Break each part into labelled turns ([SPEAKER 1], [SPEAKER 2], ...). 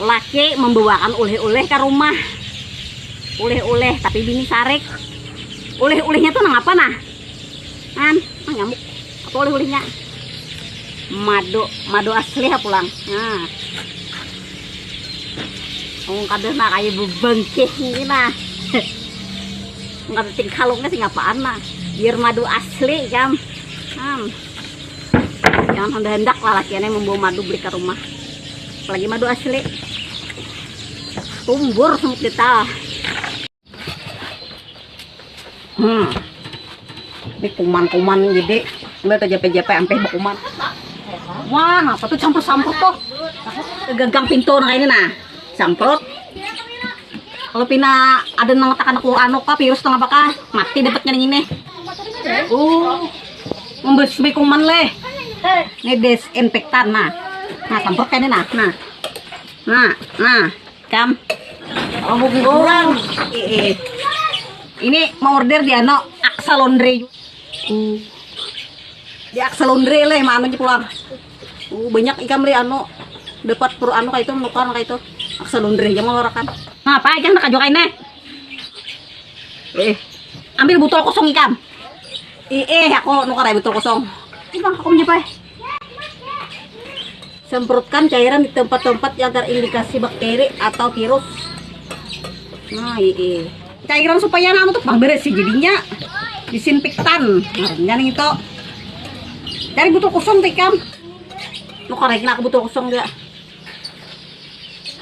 [SPEAKER 1] laki membawakan oleh-oleh ke rumah. Oleh-oleh tapi bini sarek. Oleh-olehnya tuh nang apa nah? Nyamuk. Apa oleh-olehnya? Madu asli ha pulang. Nah. Kadang nak kayak bebengkeh ini nah. Nggak ting kalungnya sih ngapaan nah. Biar madu asli jam. Jangan hendak lah lakiannya membawa madu beli ke rumah. Apalagi madu asli. Tumbur semut kita. Ini kuman-kuman gede. Lihat aja PJP sampai bakuman. Wah, apa tuh campur-campur tuh? Gagang pintu nah ini nah. Samprot. Kalau pina ada nang takan aku virus tengah bakal mati dapatnya ini. Membersih kuman leh. Ini desinfektan nah. Nah, samprot kan ini nah. Nah, cam. Kalau mau kurang, ini mau order di Aksa Laundry. Di Aksa Laundry leh, mana aja pulang. Banyak ikan beli dapat per kayak itu nukan kayak itu. Aksa Laundry yang mau orakan. Nah, apa ikan nak kajokain nih? Ambil botol kosong ikan. Aku nukar aja botol kosong. Bang, aku menyepai. Semprotkan cairan di tempat-tempat yang terindikasi bakteri atau virus. Nah, cairan supaya tuh beres sih jadinya disinfektan. Nah, itu. Cari botol kosong tikam. Lu korek nak botol kosong dia.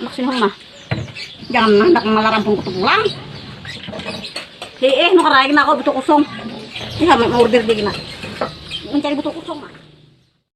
[SPEAKER 1] Anak sini mah. Jangan hendak melarang pun pulang. Nu korek nak botol kosong. Ini mau order dia gina. Mencari botol kosong mah.